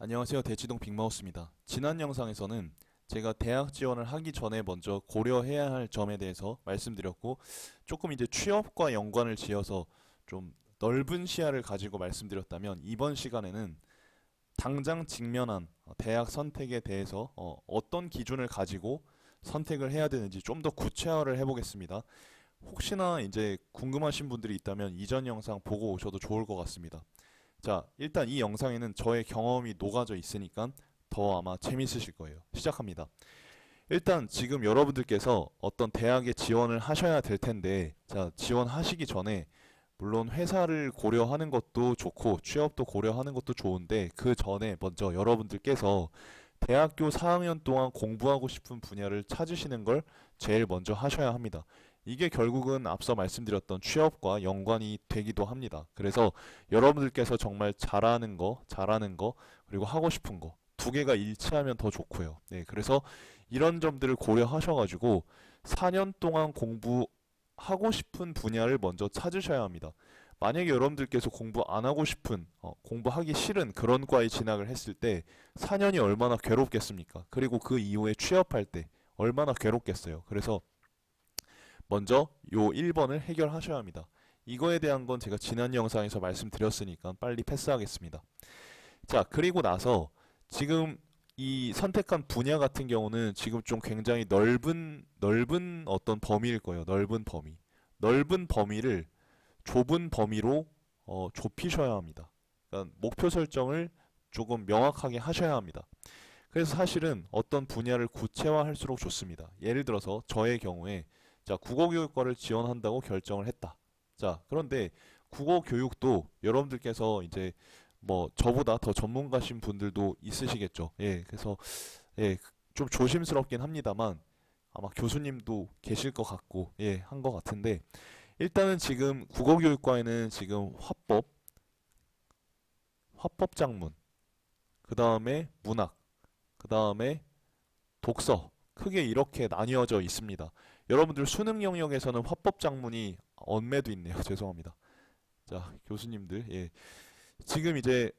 안녕하세요. 대치동 빅마우스입니다. 지난 영상에서는 제가 대학 지원을 하기 전에 먼저 고려해야 할 점에 대해서 말씀드렸고, 조금 이제 취업과 연관을 지어서 좀 넓은 시야를 가지고 말씀드렸다면, 이번 시간에는 당장 직면한 대학 선택에 대해서 어떤 기준을 가지고 선택을 해야 되는지 좀 더 구체화를 해보겠습니다. 혹시나 이제 궁금하신 분들이 있다면 이전 영상 보고 오셔도 좋을 것 같습니다. 자, 일단 이 영상에는 저의 경험이 녹아져 있으니까 더 아마 재밌으실 거예요. 시작합니다. 일단 지금 여러분들께서 어떤 대학에 지원을 하셔야 될 텐데, 자, 지원하시기 전에 물론 회사를 고려하는 것도 좋고 취업도 고려하는 것도 좋은데, 그 전에 먼저 여러분들께서 대학교 4학년 동안 공부하고 싶은 분야를 찾으시는 걸 제일 먼저 하셔야 합니다. 이게 결국은 앞서 말씀드렸던 취업과 연관이 되기도 합니다. 그래서 여러분들께서 정말 잘하는 거, 그리고 하고 싶은 거, 두 개가 일치하면 더 좋고요. 네, 그래서 이런 점들을 고려하셔가지고 4년 동안 공부하고 싶은 분야를 먼저 찾으셔야 합니다. 만약에 여러분들께서 공부 안 하고 싶은, 공부하기 싫은 그런 과에 진학을 했을 때 4년이 얼마나 괴롭겠습니까? 그리고 그 이후에 취업할 때 얼마나 괴롭겠어요. 그래서 먼저 요 1번을 해결하셔야 합니다. 이거에 대한 건 제가 지난 영상에서 말씀드렸으니까 빨리 패스하겠습니다. 자, 그리고 나서 지금 이 선택한 분야 같은 경우는 지금 좀 굉장히 넓은 어떤 범위일 거예요. 넓은 범위. 넓은 범위를 좁은 범위로 좁히셔야 합니다. 그러니까 목표 설정을 조금 명확하게 하셔야 합니다. 그래서 사실은 어떤 분야를 구체화할수록 좋습니다. 예를 들어서 저의 경우에 자, 국어교육과를 지원한다고 결정을 했다. 자, 그런데 국어교육도 여러분들께서 이제 뭐 저보다 더 전문가신 분들도 있으시겠죠. 예, 그래서 예, 좀 조심스럽긴 합니다만 아마 교수님도 계실 것 같고 예, 한 것 같은데 일단은 지금 국어교육과에는 지금 화법 작문, 그 다음에 문학, 그 다음에 독서 크게 이렇게 나뉘어져 있습니다. 여러분들 수능 영역에서는 화법 작문이 언매도 있네요. 죄송합니다. 자, 교수님들, 예. 지금 이제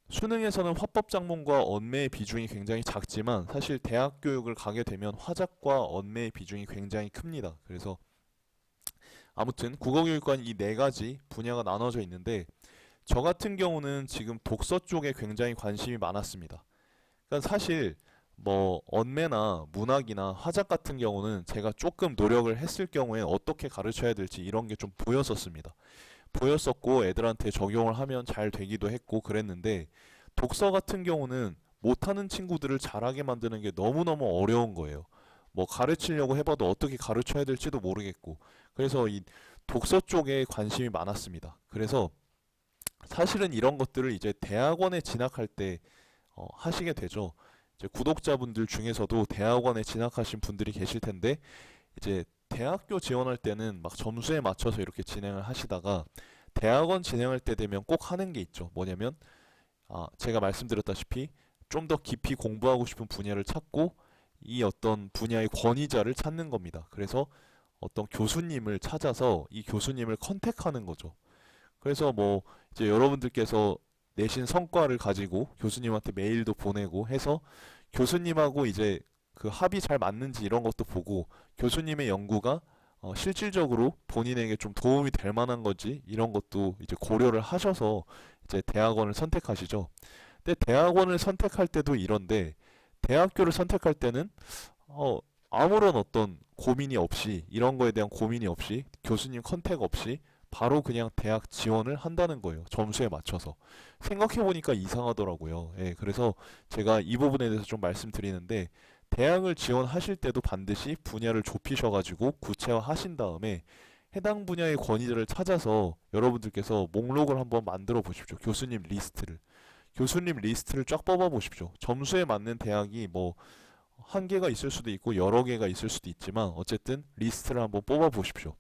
수능에서는 화법 작문과 언매의 비중이 굉장히 작지만 사실 대학 교육을 가게 되면 화작과 언매의 비중이 굉장히 큽니다. 그래서 아무튼 국어교육과는 이 네 가지 분야가 나눠져 있는데 저 같은 경우는 지금 독서 쪽에 굉장히 관심이 많았습니다. 그러니까 사실 뭐 언매나 문학이나 화작 같은 경우는 제가 조금 노력을 했을 경우에 어떻게 가르쳐야 될지 이런 게 좀 보였었습니다. 보였었고 애들한테 적용을 하면 잘 되기도 했고 그랬는데 독서 같은 경우는 못하는 친구들을 잘하게 만드는 게 너무너무 어려운 거예요. 뭐 가르치려고 해봐도 어떻게 가르쳐야 될지도 모르겠고 그래서 이 독서 쪽에 관심이 많았습니다. 그래서 사실은 이런 것들을 이제 대학원에 진학할 때 하시게 되죠. 이제 구독자분들 중에서도 대학원에 진학하신 분들이 계실 텐데 이제 대학교 지원할 때는 막 점수에 맞춰서 이렇게 진행을 하시다가 대학원 진행할 때 되면 꼭 하는 게 있죠. 뭐냐면 제가 말씀드렸다시피 좀 더 깊이 공부하고 싶은 분야를 찾고 이 어떤 분야의 권위자를 찾는 겁니다. 그래서 어떤 교수님을 찾아서 이 교수님을 컨택하는 거죠. 그래서 뭐 이제 여러분들께서 내신 성과를 가지고 교수님한테 메일도 보내고 해서 교수님하고 이제 그 합이 잘 맞는지 이런 것도 보고 교수님의 연구가 실질적으로 본인에게 좀 도움이 될 만한 건지 이런 것도 이제 고려를 하셔서 이제 대학원을 선택하시죠. 근데 대학원을 선택할 때도 이런데 대학교를 선택할 때는 어, 아무런 어떤 고민이 없이 이런 거에 대한 고민이 없이 교수님 컨택 없이 바로 그냥 대학 지원을 한다는 거예요. 점수에 맞춰서. 생각해보니까 이상하더라고요. 예, 그래서 제가 이 부분에 대해서 좀 말씀드리는데 대학을 지원하실 때도 반드시 분야를 좁히셔가지고 구체화하신 다음에 해당 분야의 권위자를 찾아서 여러분들께서 목록을 한번 만들어 보십시오. 교수님 리스트를. 교수님 리스트를 쫙 뽑아 보십시오. 점수에 맞는 대학이 뭐 한 개가 있을 수도 있고 여러 개가 있을 수도 있지만 어쨌든 리스트를 한번 뽑아 보십시오.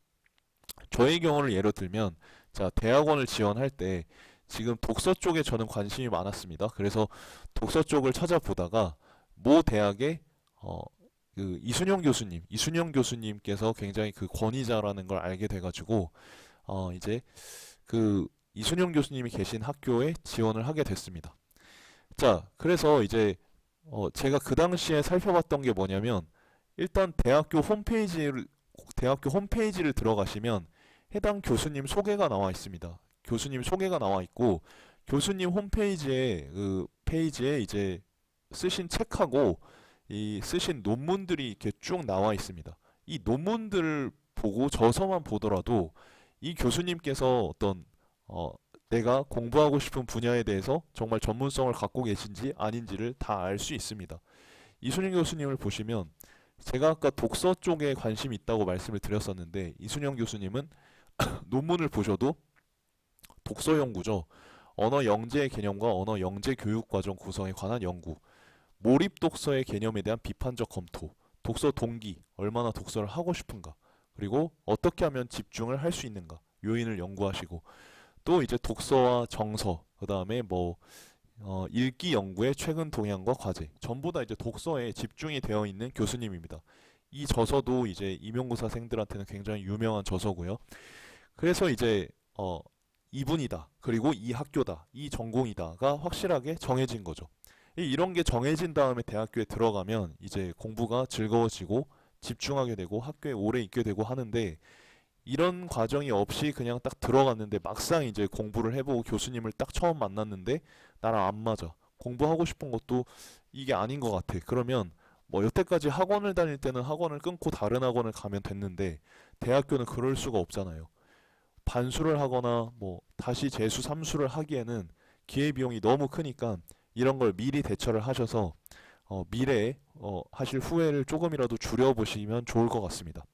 저의 경우를 예로 들면 자 대학원을 지원할 때 지금 독서 쪽에 저는 관심이 많았습니다. 그래서 독서 쪽을 찾아보다가 모 대학의 어, 그 이순영 교수님께서 굉장히 그 권위자라는 걸 알게 돼가지고 이제 그 이순영 교수님이 계신 학교에 지원을 하게 됐습니다. 자, 그래서 이제 제가 그 당시에 살펴봤던 게 뭐냐면 일단 대학교 홈페이지를 들어가시면 해당 교수님 소개가 나와 있습니다. 교수님 소개가 나와 있고 교수님 홈페이지에 그 페이지에 이제 쓰신 책하고 이 쓰신 논문들이 이렇게 쭉 나와 있습니다. 이 논문들을 보고 저서만 보더라도 이 교수님께서 어떤 어, 내가 공부하고 싶은 분야에 대해서 정말 전문성을 갖고 계신지 아닌지를 다 알 수 있습니다. 이순영 교수님을 보시면 제가 아까 독서 쪽에 관심이 있다고 말씀을 드렸었는데 이순영 교수님은 논문을 보셔도 독서 연구죠. 언어 영재의 개념과 언어 영재 교육 과정 구성에 관한 연구, 몰입 독서의 개념에 대한 비판적 검토, 독서 동기, 얼마나 독서를 하고 싶은가, 그리고 어떻게 하면 집중을 할 수 있는가, 요인을 연구하시고, 또 이제 독서와 정서, 그 다음에 뭐 읽기 연구의 최근 동향과 과제, 전부 다 이제 독서에 집중이 되어 있는 교수님입니다. 이 저서도 이제 임용고사생들한테는 굉장히 유명한 저서고요. 그래서 이제 이분이다, 그리고 이 학교다, 이 전공이다가 확실하게 정해진 거죠. 이런 게 정해진 다음에 대학교에 들어가면 이제 공부가 즐거워지고 집중하게 되고 학교에 오래 있게 되고 하는데 이런 과정이 없이 그냥 딱 들어갔는데 막상 이제 공부를 해보고 교수님을 딱 처음 만났는데 나랑 안 맞아. 공부하고 싶은 것도 이게 아닌 것 같아. 그러면 뭐 여태까지 학원을 다닐 때는 학원을 끊고 다른 학원을 가면 됐는데 대학교는 그럴 수가 없잖아요. 반수를 하거나 뭐 다시 재수, 삼수를 하기에는 기회비용이 너무 크니까 이런 걸 미리 대처를 하셔서 미래에 하실 후회를 조금이라도 줄여보시면 좋을 것 같습니다.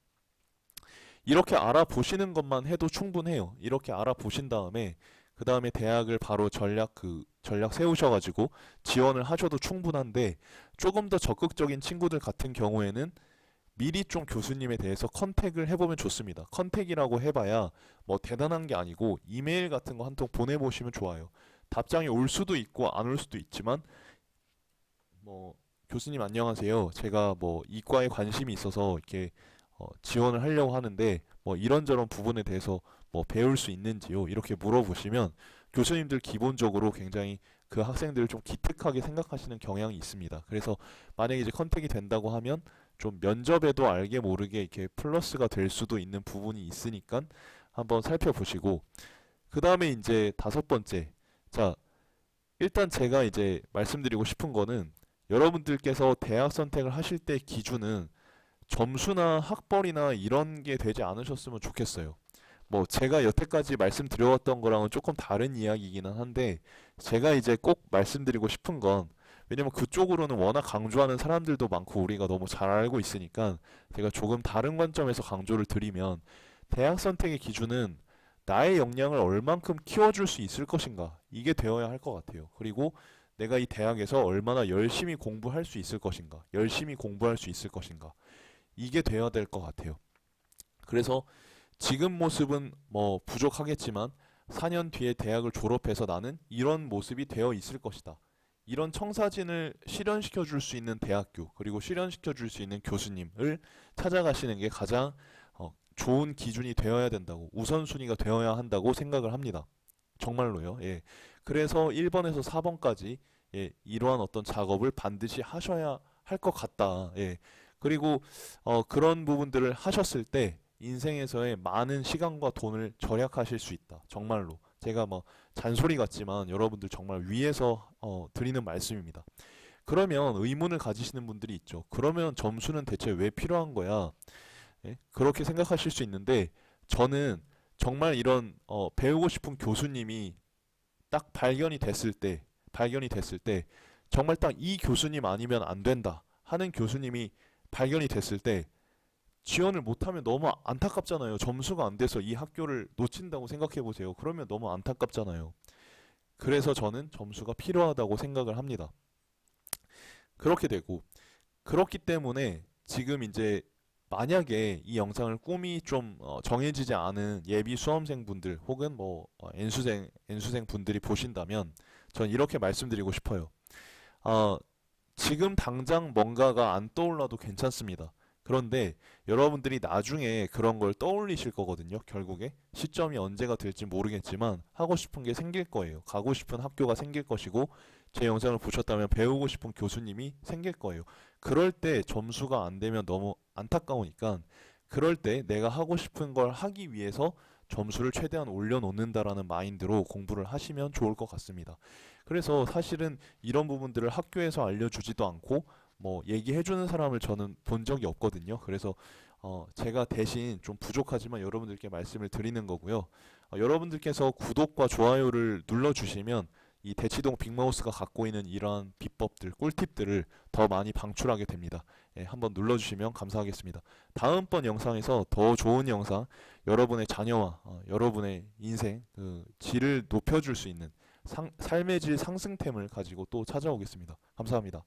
이렇게 알아보시는 것만 해도 충분해요. 이렇게 알아보신 다음에 그 다음에 대학을 바로 전략 세우셔가지고 지원을 하셔도 충분한데 조금 더 적극적인 친구들 같은 경우에는 미리 좀 교수님에 대해서 컨택을 해보면 좋습니다. 컨택이라고 해봐야 뭐 대단한 게 아니고 이메일 같은 거 한 통 보내보시면 좋아요. 답장이 올 수도 있고 안 올 수도 있지만 뭐 교수님 안녕하세요. 제가 뭐 이과에 관심이 있어서 이렇게 지원을 하려고 하는데 뭐 이런저런 부분에 대해서 뭐 배울 수 있는지요? 이렇게 물어보시면 교수님들 기본적으로 굉장히 그 학생들을 좀 기특하게 생각하시는 경향이 있습니다. 그래서 만약에 이제 컨택이 된다고 하면 좀 면접에도 알게 모르게 이렇게 플러스가 될 수도 있는 부분이 있으니까 한번 살펴보시고 그 다음에 이제 다섯 번째, 자, 일단 제가 이제 말씀드리고 싶은 거는 여러분들께서 대학 선택을 하실 때 기준은 점수나 학벌이나 이런 게 되지 않으셨으면 좋겠어요. 뭐 제가 여태까지 말씀드려왔던 거랑은 조금 다른 이야기이기는 한데 제가 이제 꼭 말씀드리고 싶은 건 왜냐면 그쪽으로는 워낙 강조하는 사람들도 많고 우리가 너무 잘 알고 있으니까 제가 조금 다른 관점에서 강조를 드리면 대학 선택의 기준은 나의 역량을 얼만큼 키워줄 수 있을 것인가 이게 되어야 할 것 같아요. 그리고 내가 이 대학에서 얼마나 열심히 공부할 수 있을 것인가 열심히 공부할 수 있을 것인가 이게 되어야 될 것 같아요. 그래서 지금 모습은 뭐 부족하겠지만 4년 뒤에 대학을 졸업해서 나는 이런 모습이 되어 있을 것이다. 이런 청사진을 실현시켜 줄 수 있는 대학교, 그리고 실현시켜 줄 수 있는 교수님을 찾아가시는 게 가장 좋은 기준이 되어야 된다고, 우선순위가 되어야 한다고 생각을 합니다. 정말로요. 예. 그래서 1번에서 4번까지 예, 이러한 어떤 작업을 반드시 하셔야 할 것 같다. 예. 그리고 그런 부분들을 하셨을 때 인생에서의 많은 시간과 돈을 절약하실 수 있다. 정말로. 제가 뭐 잔소리 같지만 여러분들 정말 위에서 드리는 말씀입니다. 그러면 의문을 가지시는 분들이 있죠. 그러면 점수는 대체 왜 필요한 거야? 예? 그렇게 생각하실 수 있는데 저는 정말 이런 배우고 싶은 교수님이 딱 발견이 됐을 때 정말 딱 이 교수님 아니면 안 된다 하는 교수님이 발견이 됐을 때 지원을 못하면 너무 안타깝잖아요. 점수가 안 돼서 이 학교를 놓친다고 생각해 보세요. 그러면 너무 안타깝잖아요. 그래서 저는 점수가 필요하다고 생각을 합니다. 그렇게 되고 그렇기 때문에 지금 이제 만약에 이 영상을 꿈이 좀 정해지지 않은 예비 수험생분들 혹은 뭐 N수생 분들이 보신다면 전 이렇게 말씀드리고 싶어요. 어, 지금 당장 뭔가가 안 떠올라도 괜찮습니다. 그런데 여러분들이 나중에 그런 걸 떠올리실 거거든요. 결국에 시점이 언제가 될지 모르겠지만 하고 싶은 게 생길 거예요. 가고 싶은 학교가 생길 것이고 제 영상을 보셨다면 배우고 싶은 교수님이 생길 거예요. 그럴 때 점수가 안 되면 너무 안타까우니까 그럴 때 내가 하고 싶은 걸 하기 위해서 점수를 최대한 올려놓는다라는 마인드로 공부를 하시면 좋을 것 같습니다. 그래서 사실은 이런 부분들을 학교에서 알려주지도 않고 뭐 얘기해주는 사람을 저는 본 적이 없거든요. 그래서 제가 대신 좀 부족하지만 여러분들께 말씀을 드리는 거고요. 여러분들께서 구독과 좋아요를 눌러주시면 이 대치동 빅마우스가 갖고 있는 이러한 비법들, 꿀팁들을 더 많이 방출하게 됩니다. 예, 한번 눌러주시면 감사하겠습니다. 다음번 영상에서 더 좋은 영상, 여러분의 자녀와 여러분의 인생 그 질을 높여줄 수 있는 삶의 질 상승템을 가지고 또 찾아오겠습니다. 감사합니다.